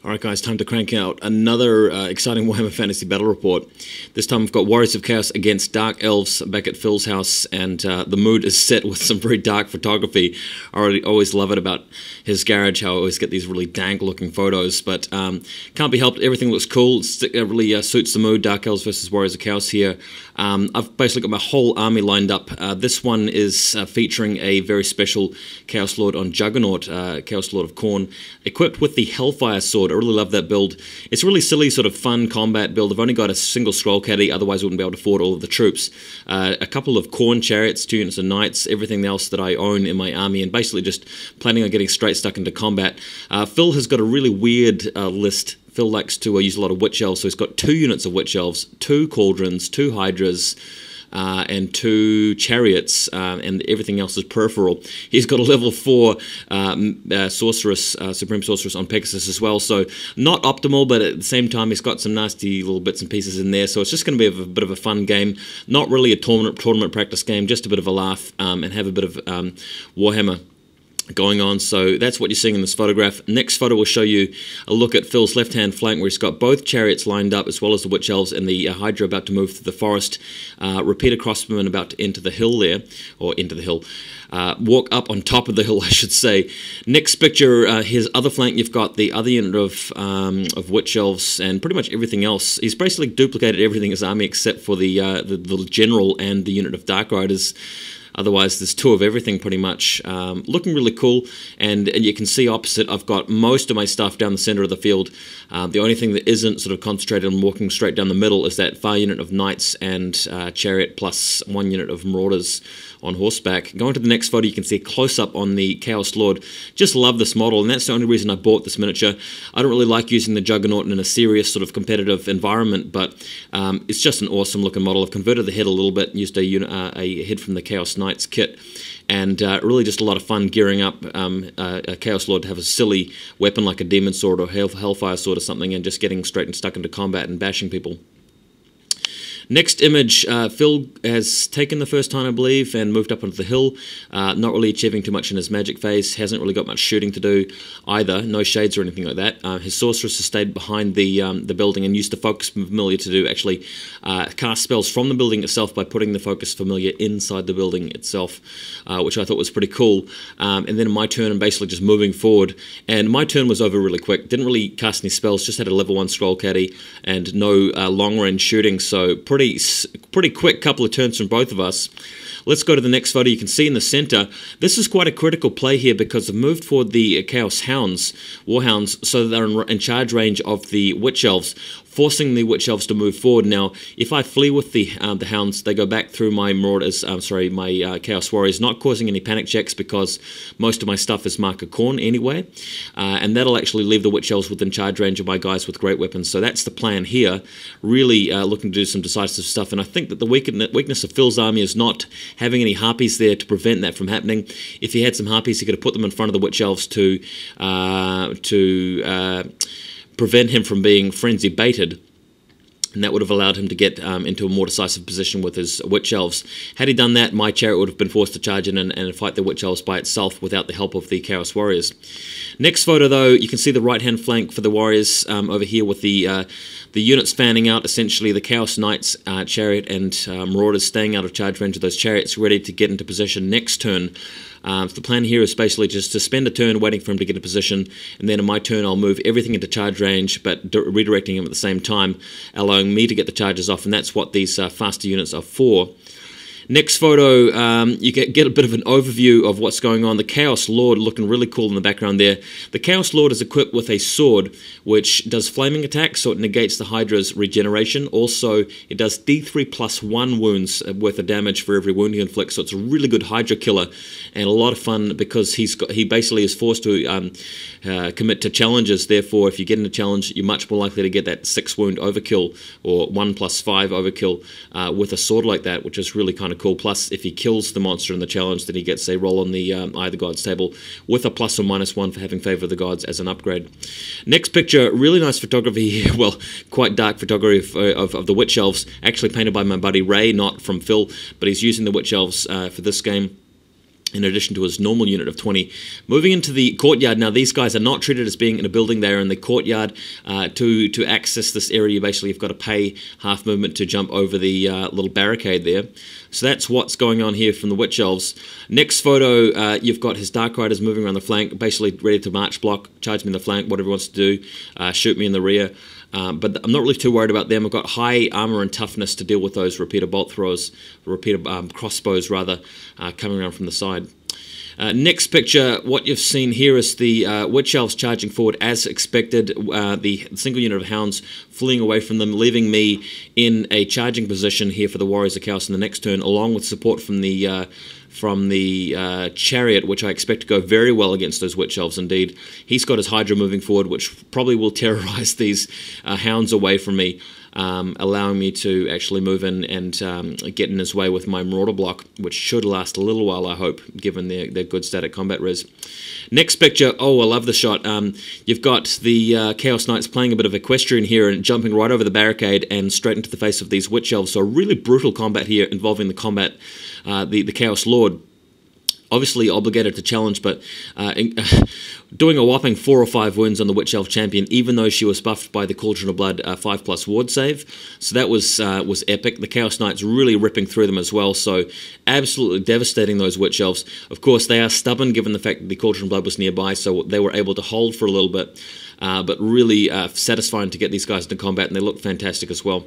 Alright guys, time to crank out another exciting Warhammer Fantasy Battle Report. This time we've got Warriors of Chaos against Dark Elves back at Phil's house, and the mood is set with some very dark photography. I always love it about his garage, how I always get these really dank looking photos, but can't be helped, everything looks cool. It really suits the mood, Dark Elves versus Warriors of Chaos here. I've basically got my whole army lined up. This one is featuring a very special Chaos Lord on Juggernaut, Chaos Lord of Khorne, equipped with the Hellfire Sword. I really love that build. It's a really silly sort of fun combat build. I've only got a single scroll caddy, otherwise I wouldn't be able to afford all of the troops. A couple of Khorne chariots, 2 units of knights, everything else that I own in my army, and basically just planning on getting straight stuck into combat. Phil has got a really weird list. Phil likes to use a lot of Witch Elves, so he's got 2 units of Witch Elves, 2 Cauldrons, 2 Hydras, and 2 chariots, and everything else is peripheral. He's got a level 4 sorceress, Supreme Sorceress on Pegasus as well, so not optimal, but at the same time he's got some nasty little bits and pieces in there, so it's just going to be a bit of a fun game. Not really a tournament practice game, just a bit of a laugh, and have a bit of Warhammer going on. So that's what you're seeing in this photograph. Next photo will show you a look at Phil's left-hand flank, where he's got both chariots lined up, as well as the Witch Elves and the Hydra about to move through the forest. Repeater crossbowmen about to enter the hill there, or into the hill. Walk up on top of the hill, I should say. Next picture, his other flank, you've got the other unit of Witch Elves and pretty much everything else. He's basically duplicated everything in his army except for the general and the unit of Dark Riders. Otherwise, there's 2 of everything pretty much. Looking really cool, and you can see opposite, I've got most of my stuff down the center of the field. The only thing that isn't sort of concentrated on walking straight down the middle is that far unit of knights and chariot, plus 1 unit of marauders on horseback. Going to the next photo, you can see a close-up on the Chaos Lord. Just love this model, and that's the only reason I bought this miniature. I don't really like using the Juggernaut in a serious sort of competitive environment, but it's just an awesome looking model. I've converted the head a little bit, used a head from the Chaos Knights kit, and really just a lot of fun gearing up a Chaos Lord to have a silly weapon like a Demon Sword or Hellfire Sword or something, and just getting straight and stuck into combat and bashing people. Next image, Phil has taken the first time, I believe, and moved up onto the hill. Not really achieving too much in his magic phase. Hasn't really got much shooting to do either. No shades or anything like that. His sorceress has stayed behind the building and used the focus familiar to do actually cast spells from the building itself by putting the focus familiar inside the building itself, which I thought was pretty cool. And then my turn, and basically just moving forward. And my turn was over really quick. Didn't really cast any spells. Just had a level 1 scroll caddy and no long range shooting. So pretty quick couple of turns from both of us. Let's go to the next photo. You can see in the center, this is quite a critical play here because I've moved forward the Chaos Hounds, Warhounds, so that they're in charge range of the Witch Elves, forcing the Witch Elves to move forward. Now, if I flee with the Hounds, they go back through my Marauders, my Chaos Warriors, not causing any panic checks because most of my stuff is Mark of Khorne anyway, and that'll actually leave the Witch Elves within charge range of my guys with great weapons. So that's the plan here, really looking to do some decisive stuff, and I think that the weakness of Phil's army is not having any harpies there to prevent that from happening. If he had some harpies, he could have put them in front of the Witch Elves to prevent him from being frenzy baited, and that would have allowed him to get into a more decisive position with his Witch Elves. Had he done that, my chariot would have been forced to charge in and fight the Witch Elves by itself without the help of the Chaos Warriors. Next photo, though, you can see the right-hand flank for the Warriors over here with the units fanning out, essentially the Chaos Knights, chariot, and Marauders staying out of charge range of those chariots, ready to get into position next turn. So the plan here is basically just to spend a turn waiting for him to get in position, and then in my turn I'll move everything into charge range, but redirecting him at the same time, allowing me to get the charges off, and that's what these faster units are for. Next photo, you get a bit of an overview of what's going on. The Chaos Lord looking really cool in the background there. The Chaos Lord is equipped with a sword which does flaming attacks, so it negates the Hydra's regeneration. Also, it does D3 plus 1 wounds worth of damage for every wound he inflicts, so it's a really good Hydra killer and a lot of fun because he basically is forced to commit to challenges. Therefore, if you get in a challenge, you're much more likely to get that 6 wound overkill or 1 plus 5 overkill with a sword like that, which is really kind of cool. Plus, if he kills the monster in the challenge, then he gets a roll on the Eye of the Gods table with a plus or minus 1 for having favor of the gods as an upgrade. Next picture, really nice photography here. Well, quite dark photography of the Witch Elves, actually painted by my buddy Ray, not from Phil, but he's using the Witch Elves for this game. in addition to his normal unit of 20. Moving into the courtyard, now these guys are not treated as being in a building. They are in the courtyard. To access this area, you basically have got to pay half movement to jump over the little barricade there. So that's what's going on here from the Witch Elves. Next photo, you've got his Dark Riders moving around the flank, basically ready to march block, charge me in the flank, whatever he wants to do, shoot me in the rear. But I'm not really too worried about them. I've got high armor and toughness to deal with those repeater bolt throwers, repeater crossbows rather, coming around from the side. Next picture, what you've seen here is the Witch Elves charging forward as expected, the single unit of hounds fleeing away from them, leaving me in a charging position here for the Warriors of Chaos in the next turn, along with support from the chariot, which I expect to go very well against those Witch Elves indeed. He's got his Hydra moving forward, which probably will terrorize these hounds away from me, allowing me to actually move in and get in his way with my Marauder block, which should last a little while, I hope, given their good static combat res. Next picture, oh, I love the shot. You've got the Chaos Knights playing a bit of equestrian here and jumping right over the barricade and straight into the face of these Witch Elves. So really brutal combat here involving the Chaos Lord. Obviously obligated to challenge, but doing a whopping 4 or 5 wounds on the Witch Elf champion, even though she was buffed by the Cauldron of Blood 5+ ward save. So that was epic. The Chaos Knights really ripping through them as well, so absolutely devastating those Witch Elves. Of course, they are stubborn given the fact that the Cauldron of Blood was nearby, so they were able to hold for a little bit, but really satisfying to get these guys into combat, and they look fantastic as well.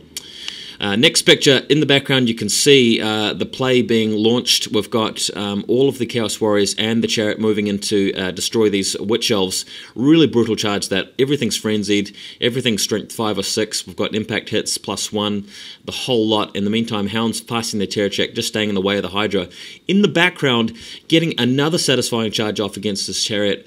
Next picture, in the background you can see the play being launched. We've got all of the Chaos Warriors and the Chariot moving in to destroy these Witch Elves. Really brutal charge that. Everything's frenzied, everything's strength 5 or 6. We've got impact hits +1, the whole lot. In the meantime, Hounds passing their terror check, just staying in the way of the Hydra. In the background, getting another satisfying charge off against this Chariot.